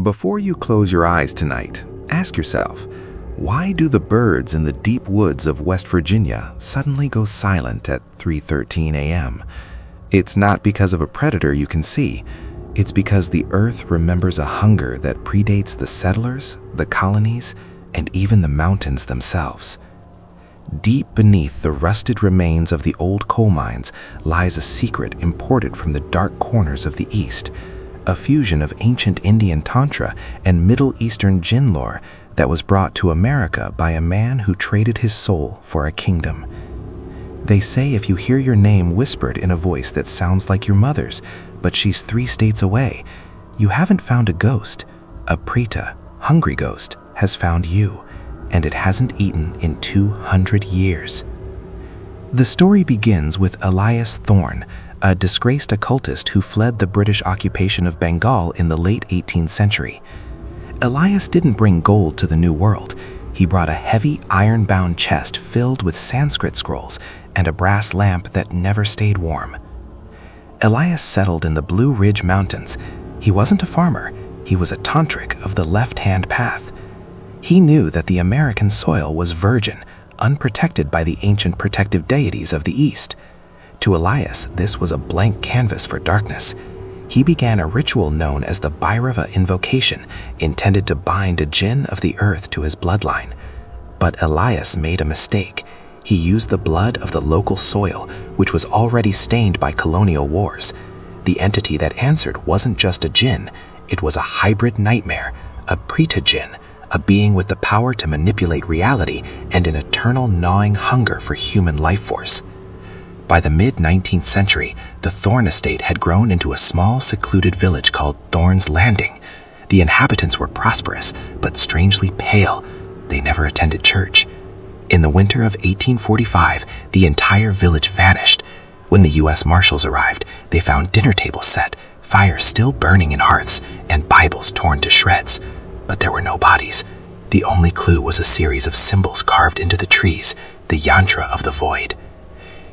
Before you close your eyes tonight, ask yourself, why do the birds in the deep woods of West Virginia suddenly go silent at 3:13 a.m.? It's not because of a predator you can see. It's because the earth remembers a hunger that predates the settlers, the colonies, and even the mountains themselves. Deep beneath the rusted remains of the old coal mines lies a secret imported from the dark corners of the East, a fusion of ancient Indian Tantra and Middle Eastern Djinn lore that was brought to America by a man who traded his soul for a kingdom. They say if you hear your name whispered in a voice that sounds like your mother's, but she's 3 states away, you haven't found a ghost. A Preta, hungry ghost, has found you, and it hasn't eaten in 200 years. The story begins with Elias Thorne, a disgraced occultist who fled the British occupation of Bengal in the late 18th century. Elias didn't bring gold to the New World. He brought a heavy iron-bound chest filled with Sanskrit scrolls and a brass lamp that never stayed warm. Elias settled in the Blue Ridge Mountains. He wasn't a farmer. He was a Tantrik of the left-hand path. He knew that the American soil was virgin, unprotected by the ancient protective deities of the East. To Elias, this was a blank canvas for darkness. He began a ritual known as the Bhairava invocation, intended to bind a djinn of the earth to his bloodline. But Elias made a mistake. He used the blood of the local soil, which was already stained by colonial wars. The entity that answered wasn't just a djinn, it was a hybrid nightmare, a Preta-Djinn, a being with the power to manipulate reality and an eternal gnawing hunger for human life force. By the mid-19th century, the Thorne estate had grown into a small, secluded village called Thorne's Landing. The inhabitants were prosperous, but strangely pale. They never attended church. In the winter of 1845, the entire village vanished. When the U.S. Marshals arrived, they found dinner tables set, fires still burning in hearths, and Bibles torn to shreds. But there were no bodies. The only clue was a series of symbols carved into the trees, the yantra of the void.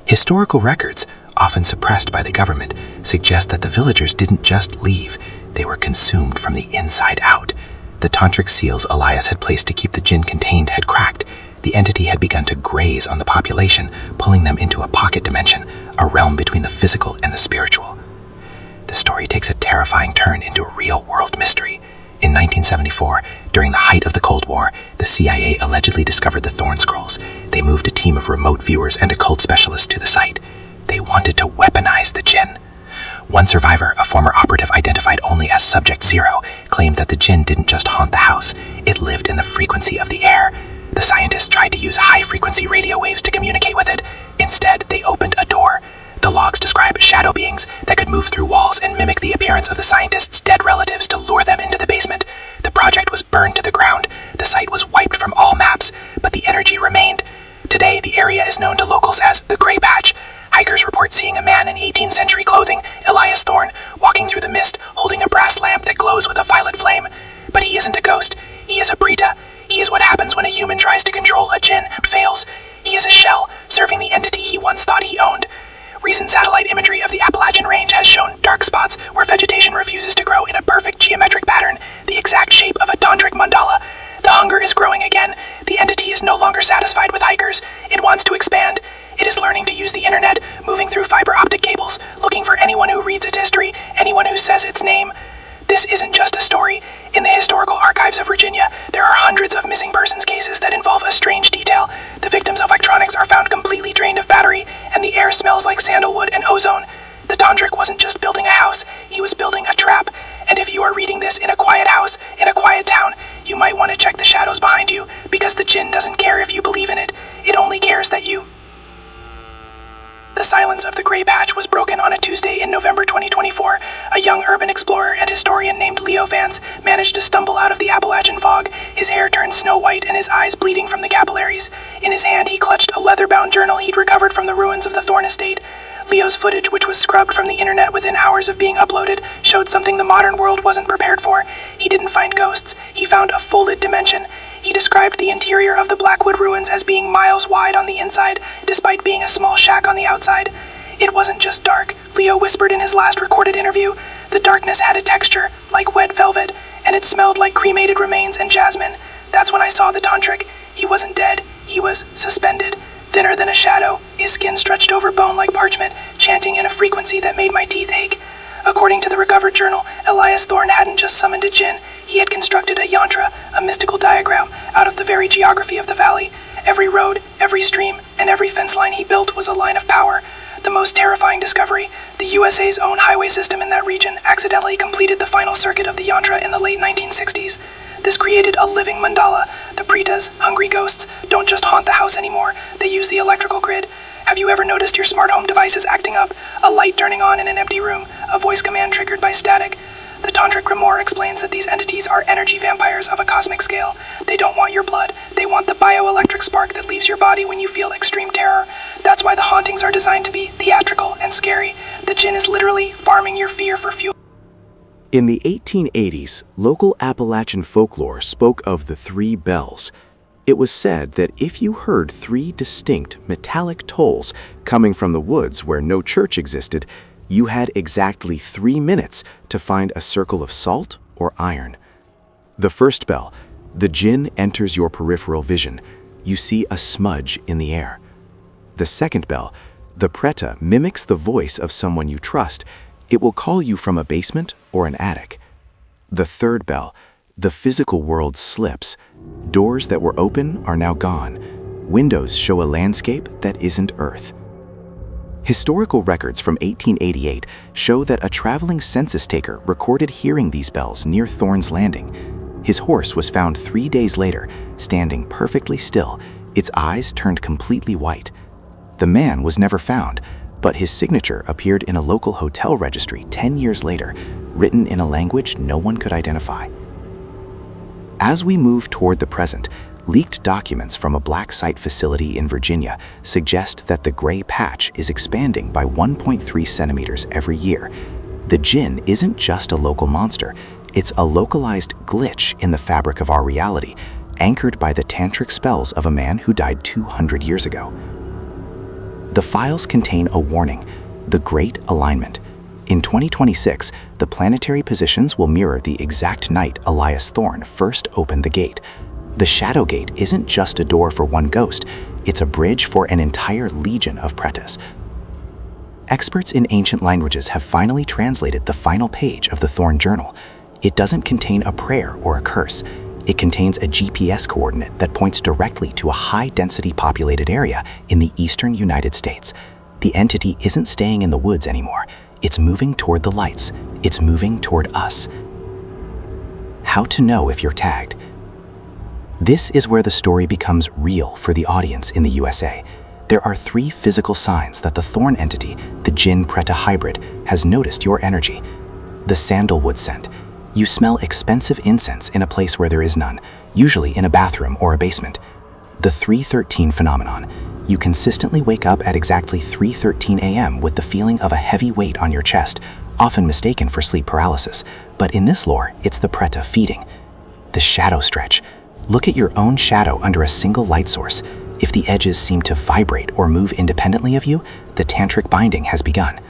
Historical records, often suppressed by the government, suggest that the villagers didn't just leave, they were consumed from the inside out. The tantric seals Elias had placed to keep the djinn contained had cracked. The entity had begun to graze on the population, pulling them into a pocket dimension, a realm between the physical and the spiritual. The story takes a terrifying turn into a real-world mystery. In 1974, during the height of the Cold War, the CIA allegedly discovered the Thorne Scrolls. They moved a team of remote viewers and occult specialists to the site. They wanted to weaponize the djinn. One survivor, a former operative identified only as Subject Zero, claimed that the djinn didn't just haunt the house, it lived in the frequency of the air. The scientists tried to use high-frequency radio waves to communicate with it. Instead, they opened a door. The logs describe shadow beings that could move through walls and mimic the appearance of the scientists' dead relatives to lure them into the basement. The project was burned to the ground. The site was wiped from all maps, but the energy remained. Today, the area is known to locals as the Gray Patch. Hikers report seeing a man in 18th century clothing, Elias Thorne, walking through the mist, holding a brass lamp that glows with a violet flame. But he isn't a ghost. He is a Preta. He is what happens when a human tries to control a djinn and fails. He is a shell, serving the entity he once thought he owned. Recent satellite imagery of the Appalachian Range has shown dark spots where vegetation refuses to grow in a perfect geometric pattern, the exact shape of a Tantrik mandala. The hunger is growing again. The entity is no longer satisfied with hikers. It wants to expand. It is learning to use the internet, moving through fiber optic cables, looking for anyone who reads its history, anyone who says its name. This isn't just a story. In the historical archives of Virginia, there are hundreds of missing persons cases that involve a strange detail. The victims' electronics are found completely drained of battery, and the air smells like sandalwood and ozone. The Tantrik wasn't just building a house, he was building a trap. And if you are reading this in a quiet house, in a quiet town, you might want to check the shadows behind you, because the djinn doesn't care if you believe in it. It only cares that you... The silence of the Gray Patch was broken on a Tuesday in November 2024. A young urban explorer and historian named Leo Vance managed to stumble out of the Appalachian fog, his hair turned snow-white and his eyes bleeding from the capillaries. In his hand, he clutched a leather-bound journal he'd recovered from the ruins of the Thorne estate. Leo's footage, which was scrubbed from the internet within hours of being uploaded, showed something the modern world wasn't prepared for. He didn't find ghosts. He found a folded dimension. He described the interior of the Blackwood ruins as being miles wide on the inside, despite being a small shack on the outside. It wasn't just dark, Leo whispered in his last recorded interview. The darkness had a texture, like wet velvet, and it smelled like cremated remains and jasmine. That's when I saw the Tantrik. He wasn't dead. He was suspended, thinner than a shadow, his skin stretched over bone like parchment, chanting in a frequency that made my teeth ache. According to the recovered journal, Elias Thorne hadn't just summoned a djinn, he had constructed a yantra, a mystical diagram, out of the very geography of the valley. Every road, every stream, and every fence line he built was a line of power. The most terrifying discovery, the USA's own highway system in that region accidentally completed the final circuit of the yantra in the late 1960s. This created a living mandala. The Pretas, hungry ghosts, don't just haunt the house anymore, they use the electrical grid. Have you ever noticed your smart home devices acting up? A light turning on in an empty room, a voice command triggered by static. The Tantric Grimoire explains that these entities are energy vampires of a cosmic scale. They don't want your blood, they want the bioelectric spark that leaves your body when you feel extreme terror. That's why the hauntings are designed to be theatrical and scary. The djinn is literally farming your fear for fuel. In the 1880s, local Appalachian folklore spoke of the three bells. It was said that if you heard three distinct metallic tolls coming from the woods where no church existed, you had exactly 3 minutes to find a circle of salt or iron. The first bell, the djinn enters your peripheral vision. You see a smudge in the air. The second bell, the Preta mimics the voice of someone you trust. It will call you from a basement or an attic. The third bell, the physical world slips. Doors that were open are now gone. Windows show a landscape that isn't Earth. Historical records from 1888 show that a traveling census taker recorded hearing these bells near Thorne's Landing. His horse was found 3 days later, standing perfectly still, its eyes turned completely white. The man was never found, but his signature appeared in a local hotel registry 10 years later, written in a language no one could identify. As we move toward the present, leaked documents from a black site facility in Virginia suggest that the gray patch is expanding by 1.3 centimeters every year. The djinn isn't just a local monster, it's a localized glitch in the fabric of our reality, anchored by the tantric spells of a man who died 200 years ago. The files contain a warning, the Great Alignment. In 2026, the planetary positions will mirror the exact night Elias Thorne first opened the gate. The Shadow Gate isn't just a door for one ghost, it's a bridge for an entire legion of Pretas. Experts in ancient languages have finally translated the final page of the Thorne Journal. It doesn't contain a prayer or a curse. It contains a GPS coordinate that points directly to a high-density populated area in the eastern United States. The entity isn't staying in the woods anymore. It's moving toward the lights. It's moving toward us. How to know if you're tagged? This is where the story becomes real for the audience in the USA. There are 3 physical signs that the Thorne entity, the Djinn-Preta hybrid, has noticed your energy. The sandalwood scent. You smell expensive incense in a place where there is none, usually in a bathroom or a basement. The 313 phenomenon. You consistently wake up at exactly 3:13 a.m. with the feeling of a heavy weight on your chest, often mistaken for sleep paralysis. But in this lore, it's the Preta feeding. The shadow stretch. Look at your own shadow under a single light source. If the edges seem to vibrate or move independently of you, the tantric binding has begun.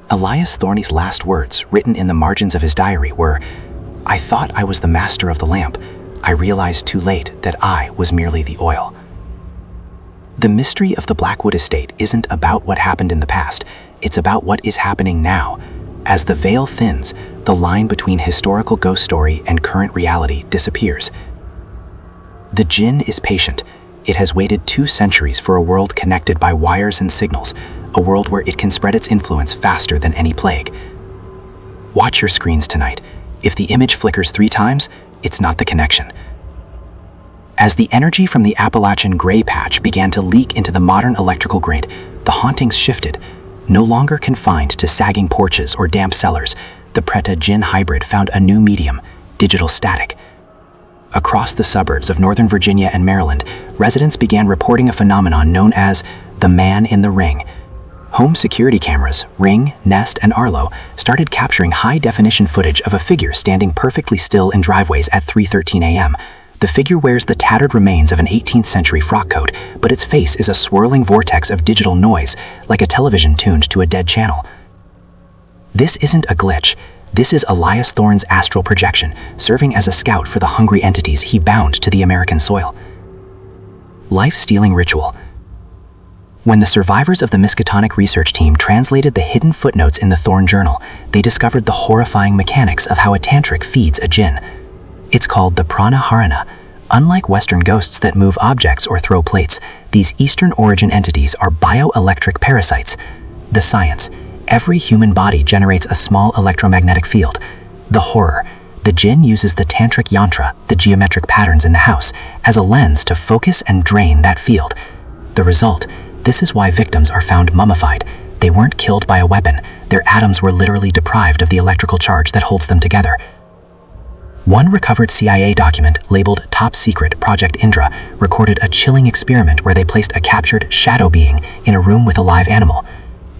Elias Thorne's last words, written in the margins of his diary, were, "I thought I was the master of the lamp. I realized too late that I was merely the oil." The mystery of the Blackwood estate isn't about what happened in the past, it's about what is happening now. As the veil thins, the line between historical ghost story and current reality disappears. The djinn is patient. It has waited 2 centuries for a world connected by wires and signals, a world where it can spread its influence faster than any plague. Watch your screens tonight. If the image flickers 3 times, it's not the connection. As the energy from the Appalachian gray patch began to leak into the modern electrical grid, the hauntings shifted. No longer confined to sagging porches or damp cellars, the Preta-Djinn hybrid found a new medium, digital static. Across the suburbs of Northern Virginia and Maryland, residents began reporting a phenomenon known as the man in the ring. Home security cameras, Ring, Nest, and Arlo, started capturing high-definition footage of a figure standing perfectly still in driveways at 3:13 a.m. The figure wears the tattered remains of an 18th century frock coat, but its face is a swirling vortex of digital noise, like a television tuned to a dead channel. This isn't a glitch. This is Elias Thorne's astral projection, serving as a scout for the hungry entities he bound to the American soil. Life-stealing ritual. When the survivors of the Miskatonic research team translated the hidden footnotes in the Thorne journal, they discovered the horrifying mechanics of how a Tantrik feeds a Djinn. It's called the prana-harana. Unlike Western ghosts that move objects or throw plates, these Eastern origin entities are bioelectric parasites. The science. Every human body generates a small electromagnetic field. The horror. The Djinn uses the Tantrik yantra, the geometric patterns in the house, as a lens to focus and drain that field. The result. This is why victims are found mummified. They weren't killed by a weapon. Their atoms were literally deprived of the electrical charge that holds them together. One recovered CIA document, labeled Top Secret Project Indra, recorded a chilling experiment where they placed a captured shadow being in a room with a live animal.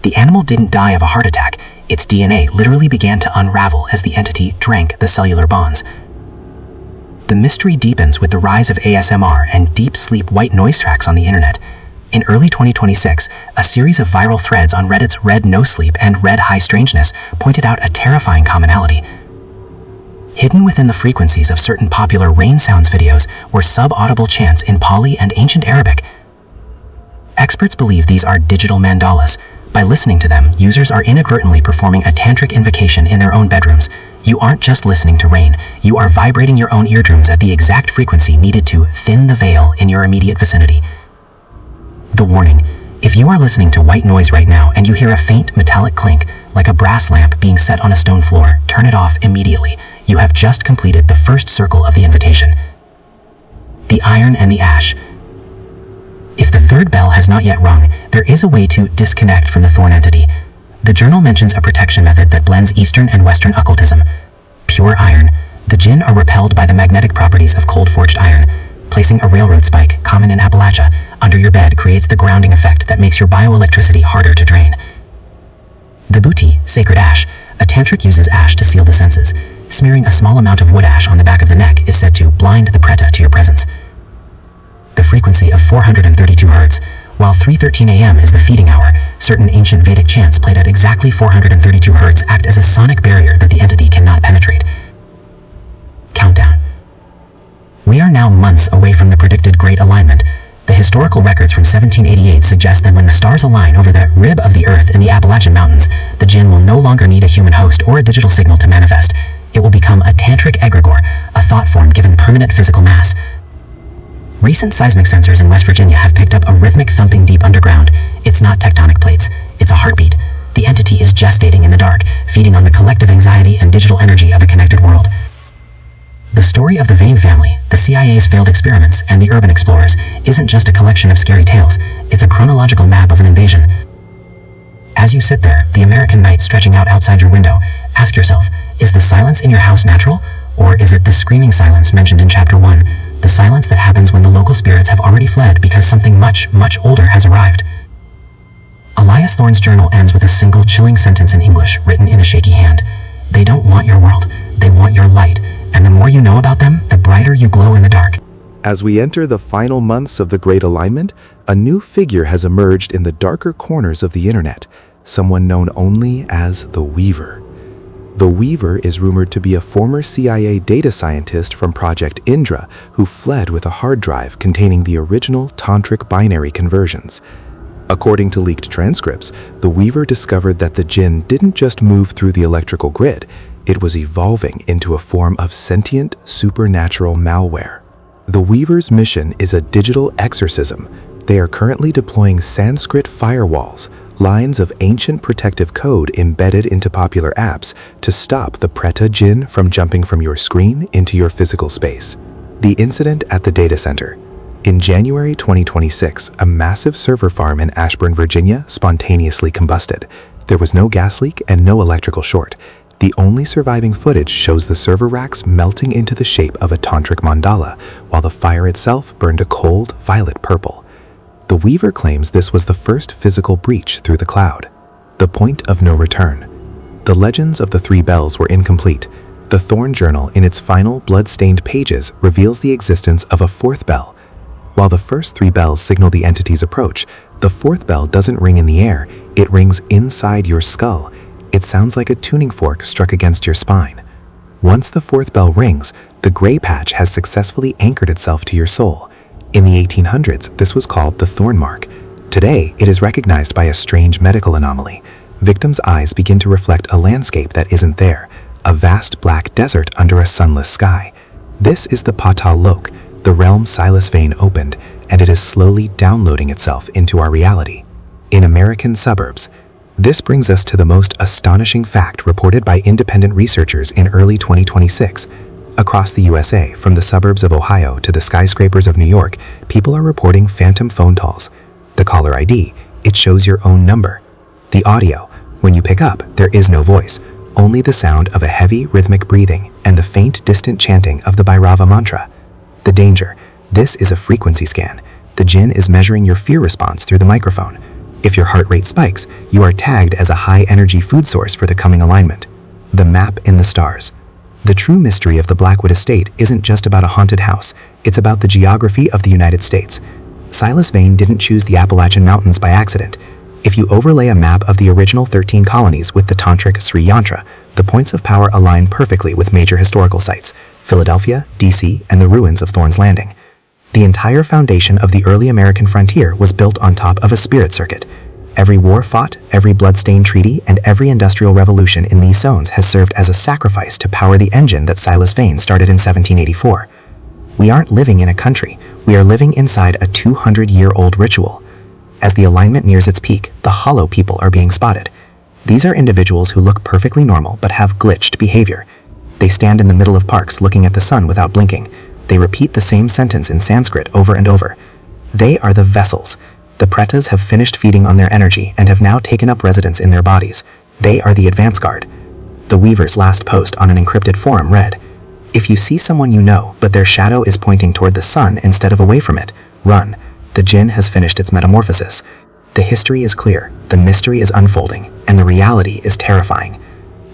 The animal didn't die of a heart attack. Its DNA literally began to unravel as the entity drank the cellular bonds. The mystery deepens with the rise of ASMR and deep sleep white noise tracks on the internet. In early 2026, a series of viral threads on Reddit's Red No Sleep and Red High Strangeness pointed out a terrifying commonality. Hidden within the frequencies of certain popular rain sounds videos were sub-audible chants in Pali and ancient Arabic. Experts believe these are digital mandalas. By listening to them, users are inadvertently performing a Tantrik invocation in their own bedrooms. You aren't just listening to rain, you are vibrating your own eardrums at the exact frequency needed to thin the veil in your immediate vicinity. The warning. If you are listening to white noise right now and you hear a faint metallic clink, like a brass lamp being set on a stone floor, turn it off immediately. You have just completed the first circle of the invitation. The iron and the ash. If the third bell has not yet rung, there is a way to disconnect from the Thorne entity. The journal mentions a protection method that blends Eastern and Western occultism. Pure iron. The Djinn are repelled by the magnetic properties of cold-forged iron. Placing a railroad spike, common in Appalachia, under your bed creates the grounding effect that makes your bioelectricity harder to drain. The booty, sacred ash. A Tantrik uses ash to seal the senses. Smearing a small amount of wood ash on the back of the neck is said to blind the Preta to your presence. The frequency of 432 Hz. While 3:13 a.m. is the feeding hour, certain ancient Vedic chants played at exactly 432 Hz act as a sonic barrier that the entity cannot penetrate. Countdown. We are now months away from the predicted Great Alignment. The historical records from 1788 suggest that when the stars align over the rib of the Earth in the Appalachian Mountains, the Djinn will no longer need a human host or a digital signal to manifest. It will become a Tantrik egregore, a thought form given permanent physical mass. Recent seismic sensors in West Virginia have picked up a rhythmic thumping deep underground. It's not tectonic plates, it's a heartbeat. The entity is gestating in the dark, feeding on the collective anxiety and digital energy of a connected world. The story of the Vane family, the CIA's failed experiments, and the urban explorers isn't just a collection of scary tales, it's a chronological map of an invasion. As you sit there, the American night stretching out outside your window, ask yourself, is the silence in your house natural? Or is it the screaming silence mentioned in Chapter 1, the silence that happens when the local spirits have already fled because something much, much older has arrived? Elias Thorne's journal ends with a single chilling sentence in English written in a shaky hand. They don't want your world, they want your light. And the more you know about them, the brighter you glow in the dark. As we enter the final months of the Great Alignment, a new figure has emerged in the darker corners of the internet, someone known only as the Weaver. The Weaver is rumored to be a former CIA data scientist from Project Indra who fled with a hard drive containing the original Tantrik binary conversions. According to leaked transcripts, the Weaver discovered that the Djinn didn't just move through the electrical grid, it was evolving into a form of sentient, supernatural malware. The Weaver's mission is a digital exorcism. They are currently deploying Sanskrit firewalls, lines of ancient protective code embedded into popular apps to stop the Preta-Djinn from jumping from your screen into your physical space. The incident at the data center. In January 2026, a massive server farm in Ashburn, Virginia spontaneously combusted. There was no gas leak and no electrical short. The only surviving footage shows the server racks melting into the shape of a Tantrik mandala, while the fire itself burned a cold, violet purple. The Weaver claims this was the first physical breach through the cloud. The point of no return. The legends of the three bells were incomplete. The Thorne journal, in its final blood-stained pages, reveals the existence of a fourth bell. While the first three bells signal the entity's approach, the fourth bell doesn't ring in the air, it rings inside your skull. It sounds like a tuning fork struck against your spine. Once the fourth bell rings, the gray patch has successfully anchored itself to your soul. In the 1800s, this was called the thorn mark. Today, it is recognized by a strange medical anomaly. Victims' eyes begin to reflect a landscape that isn't there, a vast black desert under a sunless sky. This is the Patal Lok, the realm Silas Vane opened, and it is slowly downloading itself into our reality. In American suburbs, this brings us to the most astonishing fact reported by independent researchers in early 2026. Across the USA, from the suburbs of Ohio to the skyscrapers of New York, people are reporting phantom phone calls. The caller ID, it shows your own number. The audio, when you pick up, there is no voice, only the sound of a heavy rhythmic breathing and the faint distant chanting of the Bhairava mantra. The danger, this is a frequency scan. The Djinn is measuring your fear response through the microphone. If your heart rate spikes, you are tagged as a high-energy food source for the coming alignment. The map in the stars. The true mystery of the Blackwood estate isn't just about a haunted house, it's about the geography of the United States. Silas Vane didn't choose the Appalachian Mountains by accident. If you overlay a map of the original 13 colonies with the Tantrik Sri Yantra, the points of power align perfectly with major historical sites, Philadelphia, D.C., and the ruins of Thorn's Landing. The entire foundation of the early American frontier was built on top of a spirit circuit. Every war fought, every blood-stained treaty, and every industrial revolution in these zones has served as a sacrifice to power the engine that Silas Vane started in 1784. We aren't living in a country, we are living inside a 200-year-old ritual. As the alignment nears its peak, the hollow people are being spotted. These are individuals who look perfectly normal but have glitched behavior. They stand in the middle of parks looking at the sun without blinking. They repeat the same sentence in Sanskrit over and over. They are the vessels. The Pretas have finished feeding on their energy and have now taken up residence in their bodies. They are the advance guard. The Weaver's last post on an encrypted forum read, "If you see someone you know, but their shadow is pointing toward the sun instead of away from it, run. The Djinn has finished its metamorphosis." The history is clear, the mystery is unfolding, and the reality is terrifying.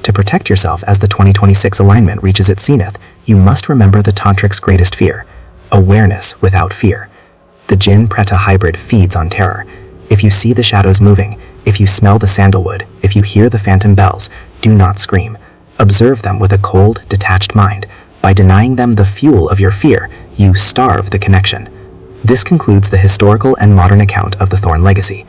To protect yourself as the 2026 alignment reaches its zenith, you must remember the Tantrik's greatest fear: awareness without fear. The Djinn-Preta hybrid feeds on terror. If you see the shadows moving, if you smell the sandalwood, if you hear the phantom bells, do not scream. Observe them with a cold, detached mind. By denying them the fuel of your fear, you starve the connection. This concludes the historical and modern account of the Thorn Legacy.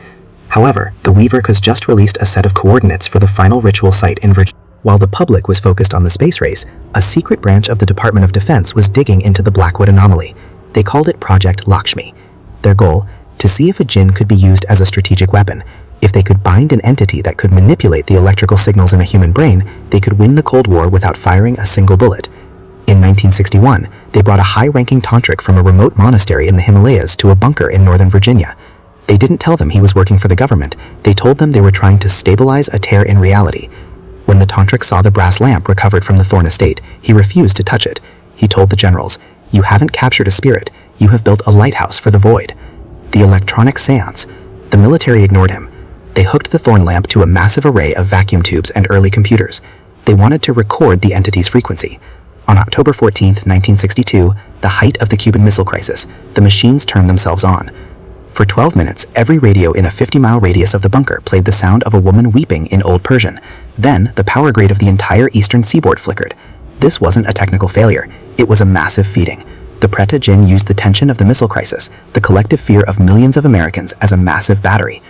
However, the Weaver has just released a set of coordinates for the final ritual site in Virginia. While the public was focused on the space race, a secret branch of the Department of Defense was digging into the Blackwood anomaly. They called it Project Lakshmi. Their goal? To see if a Djinn could be used as a strategic weapon. If they could bind an entity that could manipulate the electrical signals in a human brain, they could win the Cold War without firing a single bullet. In 1961, they brought a high-ranking Tantrik from a remote monastery in the Himalayas to a bunker in Northern Virginia. They didn't tell them he was working for the government. They told them they were trying to stabilize a tear in reality. When the Tantrik saw the brass lamp recovered from the Thorn estate, he refused to touch it. He told the generals, "You haven't captured a spirit. You have built a lighthouse for the void." The electronic seance. The military ignored him. They hooked the Thorn lamp to a massive array of vacuum tubes and early computers. They wanted to record the entity's frequency. On October 14, 1962, the height of the Cuban Missile Crisis, the machines turned themselves on. For 12 minutes, every radio in a 50-mile radius of the bunker played the sound of a woman weeping in Old Persian. Then, the power grid of the entire eastern seaboard flickered. This wasn't a technical failure. It was a massive feeding. The Preta-Djinn used the tension of the missile crisis, the collective fear of millions of Americans, as a massive battery.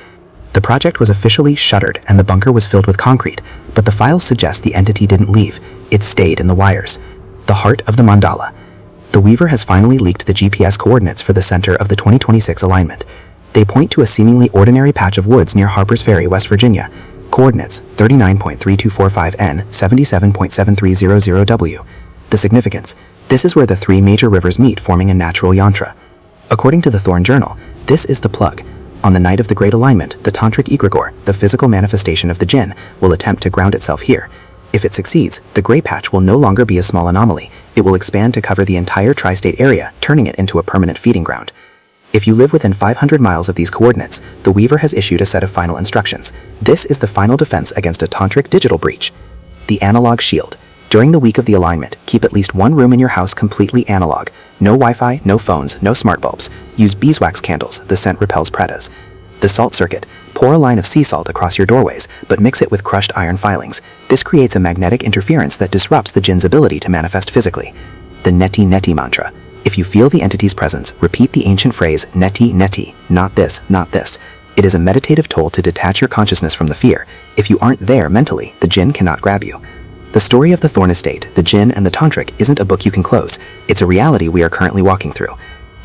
The project was officially shuttered and the bunker was filled with concrete, but the files suggest the entity didn't leave. It stayed in the wires. The heart of the mandala. The Weaver has finally leaked the GPS coordinates for the center of the 2026 alignment. They point to a seemingly ordinary patch of woods near Harper's Ferry, West Virginia. Coordinates 39.3245 N, 77.7300 W. The significance: this is where the three major rivers meet, forming a natural yantra. According to the Thorn Journal, this is the plug. On the night of the Great Alignment, the Tantrik egregore, the physical manifestation of the Djinn, will attempt to ground itself here. If it succeeds, the gray patch will no longer be a small anomaly. It will expand to cover the entire tri-state area, turning it into a permanent feeding ground. If you live within 500 miles of these coordinates, the Weaver has issued a set of final instructions. This is the final defense against a Tantrik digital breach. The analog shield. During the week of the alignment, keep at least one room in your house completely analog. No Wi-Fi, no phones, no smart bulbs. Use beeswax candles, the scent repels pretas. The salt circuit. Pour a line of sea salt across your doorways, but mix it with crushed iron filings. This creates a magnetic interference that disrupts the Djinn's ability to manifest physically. The Neti Neti mantra. If you feel the entity's presence, repeat the ancient phrase, Neti Neti, not this, not this. It is a meditative tool to detach your consciousness from the fear. If you aren't there mentally, the Djinn cannot grab you. The story of the Thorn Estate, the Djinn, and the Tantrik isn't a book you can close. It's a reality we are currently walking through.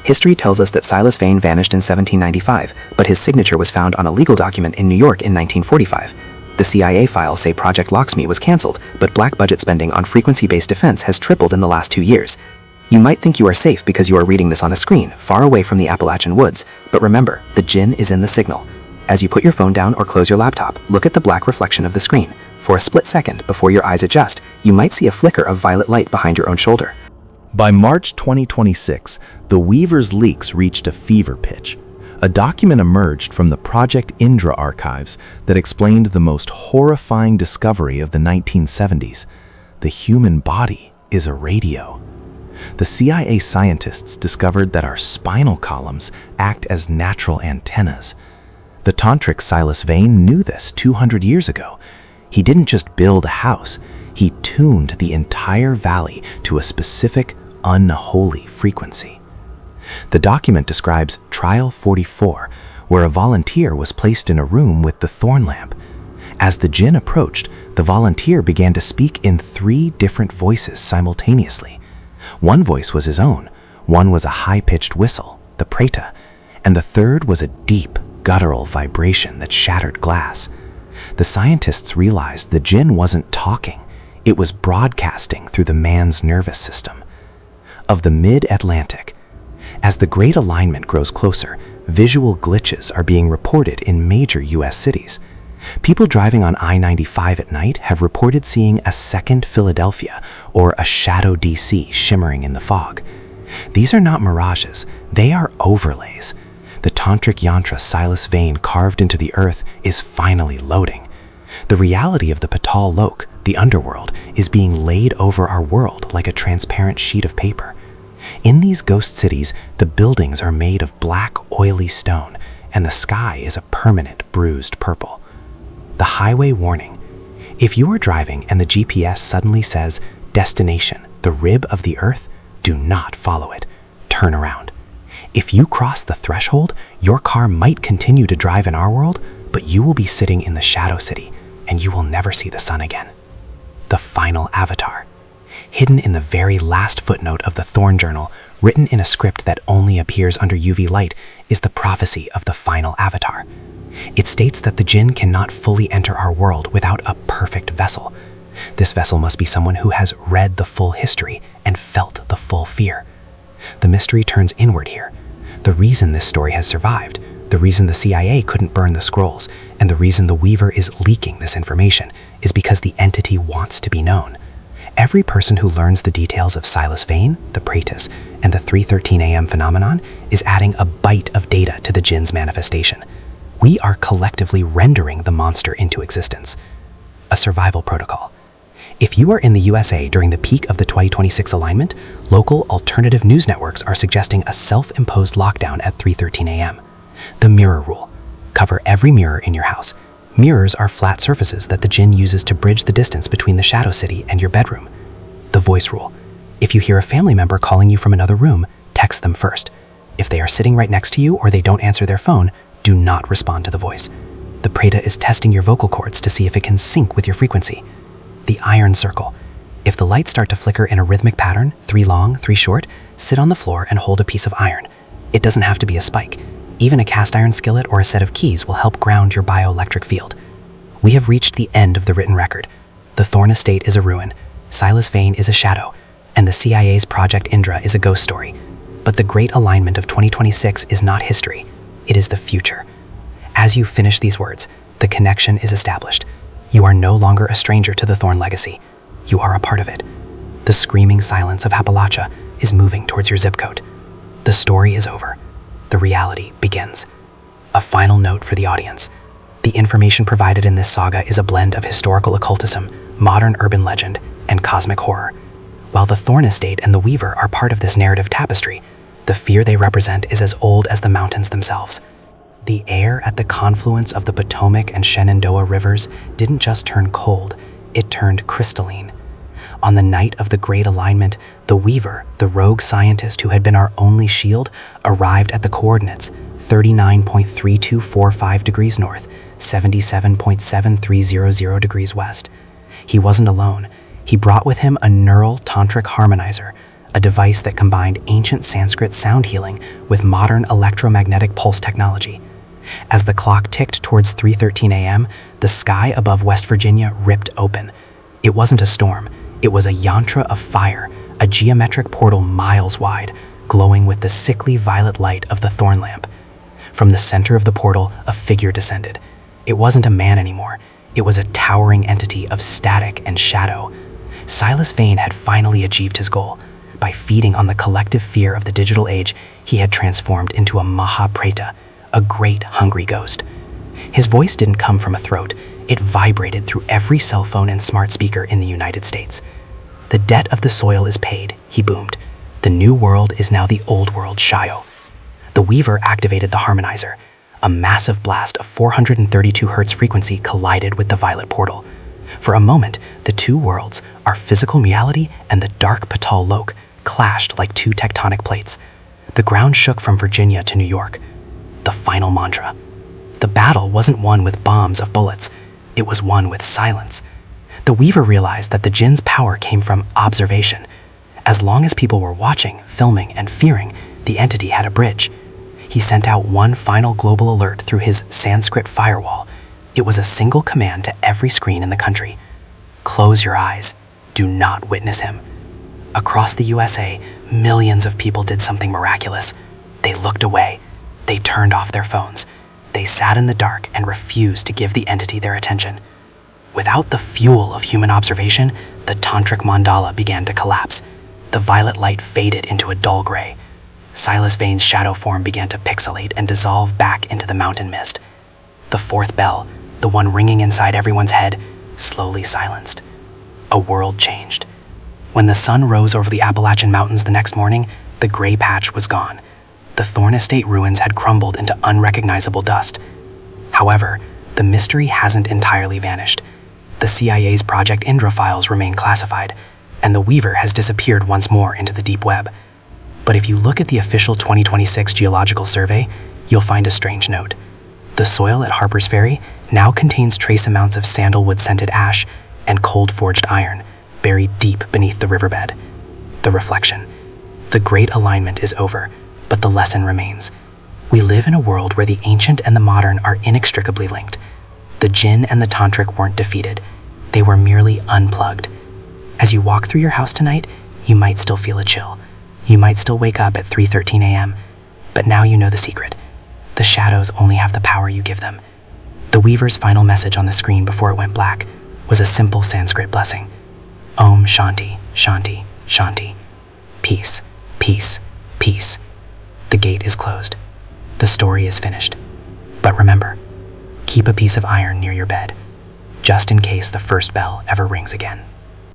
History tells us that Silas Vane vanished in 1795, but his signature was found on a legal document in New York in 1945. The CIA files say Project Locksmith was cancelled, but black budget spending on frequency-based defense has tripled in the last 2 years. You might think you are safe because you are reading this on a screen, far away from the Appalachian woods, but remember, the Djinn is in the signal. As you put your phone down or close your laptop, look at the black reflection of the screen. For a split second before your eyes adjust, you might see a flicker of violet light behind your own shoulder. By March 2026, the Weaver's leaks reached a fever pitch. A document emerged from the Project Indra archives that explained the most horrifying discovery of the 1970s. The human body is a radio. The CIA scientists discovered that our spinal columns act as natural antennas. The Tantrik Silas Vane knew this 200 years ago. He didn't just build a house, he tuned the entire valley to a specific, unholy frequency. The document describes Trial 44, where a volunteer was placed in a room with the thorn lamp. As the Djinn approached, the volunteer began to speak in 3 different voices simultaneously. One voice was his own, one was a high-pitched whistle, the Preta, and the third was a deep, guttural vibration that shattered glass. The scientists realized the Djinn wasn't talking, it was broadcasting through the man's nervous system. Of the mid-Atlantic, as the Great Alignment grows closer, visual glitches are being reported in major U.S. cities. People driving on I-95 at night have reported seeing a second Philadelphia or a shadow DC shimmering in the fog. These are not mirages, they are overlays. The Tantrik yantra Silas Vane carved into the earth is finally loading. The reality of the Patal Lok, the underworld, is being laid over our world like a transparent sheet of paper. In these ghost cities, the buildings are made of black, oily stone, and the sky is a permanent, bruised purple. The highway warning. If you are driving and the GPS suddenly says, destination, the rib of the earth, do not follow it. Turn around. If you cross the threshold, your car might continue to drive in our world, but you will be sitting in the shadow city, and you will never see the sun again. The final avatar. Hidden in the very last footnote of the Thorn Journal, written in a script that only appears under UV light, is the prophecy of the final avatar. It states that the Djinn cannot fully enter our world without a perfect vessel. This vessel must be someone who has read the full history and felt the full fear. The mystery turns inward here. The reason this story has survived, the reason the CIA couldn't burn the scrolls, and the reason the Weaver is leaking this information is because the entity wants to be known. Every person who learns the details of Silas Vane, the Pretas, and the 3:13 a.m. phenomenon is adding a byte of data to the Djinn's manifestation. We are collectively rendering the monster into existence. A survival protocol. If you are in the USA during the peak of the 2026 alignment, local alternative news networks are suggesting a self-imposed lockdown at 3:13 a.m. The mirror rule. Cover every mirror in your house. Mirrors are flat surfaces that the Djinn uses to bridge the distance between the shadow city and your bedroom. The voice rule. If you hear a family member calling you from another room, text them first. If they are sitting right next to you or they don't answer their phone, do not respond to the voice. The Preta is testing your vocal cords to see if it can sync with your frequency. The iron circle. If the lights start to flicker in a rhythmic pattern, 3 long, 3 short, sit on the floor and hold a piece of iron. It doesn't have to be a spike. Even a cast iron skillet or a set of keys will help ground your bioelectric field. We have reached the end of the written record. The Thorn Estate is a ruin, Silas Vane is a shadow, and the CIA's Project Indra is a ghost story. But the Great Alignment of 2026 is not history, it is the future. As you finish these words, the connection is established. You are no longer a stranger to the Thorn Legacy. You are a part of it. The screaming silence of Appalachia is moving towards your zip code. The story is over. The reality begins. A final note for the audience. The information provided in this saga is a blend of historical occultism, modern urban legend, and cosmic horror. While the Thorn Estate and the Weaver are part of this narrative tapestry, the fear they represent is as old as the mountains themselves. The air at the confluence of the Potomac and Shenandoah rivers didn't just turn cold, it turned crystalline. On the night of the Great Alignment, the Weaver, the rogue scientist who had been our only shield, arrived at the coordinates 39.3245 degrees north, 77.7300 degrees west. He wasn't alone. He brought with him a neural Tantrik harmonizer, a device that combined ancient Sanskrit sound healing with modern electromagnetic pulse technology. As the clock ticked towards 3:13 a.m., the sky above West Virginia ripped open. It wasn't a storm. It was a yantra of fire, a geometric portal miles wide, glowing with the sickly violet light of the thorn lamp. From the center of the portal, a figure descended. It wasn't a man anymore. It was a towering entity of static and shadow. Silas Vane had finally achieved his goal. By feeding on the collective fear of the digital age, he had transformed into a Maha-Preta, a great hungry ghost. His voice didn't come from a throat. It vibrated through every cell phone and smart speaker in the United States. "The debt of the soil is paid," he boomed. "The new world is now the old world, Shio." The Weaver activated the harmonizer. A massive blast of 432 Hz frequency collided with the violet portal. For a moment, the two worlds, our physical reality and the dark Patal Lok, clashed like two tectonic plates. The ground shook from Virginia to New York. The final mantra. The battle wasn't won with bombs of bullets. It was won with silence. The Weaver realized that the Djinn's power came from observation. As long as people were watching, filming, and fearing, the entity had a bridge. He sent out one final global alert through his Sanskrit firewall. It was a single command to every screen in the country. Close your eyes. Do not witness him. Across the USA, millions of people did something miraculous. They looked away. They turned off their phones. They sat in the dark and refused to give the entity their attention. Without the fuel of human observation, the Tantrik mandala began to collapse. The violet light faded into a dull gray. Silas Vane's shadow form began to pixelate and dissolve back into the mountain mist. The fourth bell, the one ringing inside everyone's head, slowly silenced. A world changed. When the sun rose over the Appalachian Mountains the next morning, the gray patch was gone. The Thorn Estate ruins had crumbled into unrecognizable dust. However, the mystery hasn't entirely vanished. The CIA's Project Indra files remain classified, and the Weaver has disappeared once more into the deep web. But if you look at the official 2026 Geological Survey, you'll find a strange note. The soil at Harper's Ferry now contains trace amounts of sandalwood-scented ash and cold-forged iron, buried deep beneath the riverbed. The reflection. The Great Alignment is over, but the lesson remains. We live in a world where the ancient and the modern are inextricably linked. The Djinn and the Tantrik weren't defeated. They were merely unplugged. As you walk through your house tonight, you might still feel a chill. You might still wake up at 3:13 a.m., but now you know the secret. The shadows only have the power you give them. The Weaver's final message on the screen before it went black was a simple Sanskrit blessing. Om Shanti, Shanti, Shanti. Peace, peace, peace. The gate is closed. The story is finished. But remember, keep a piece of iron near your bed, just in case the first bell ever rings again.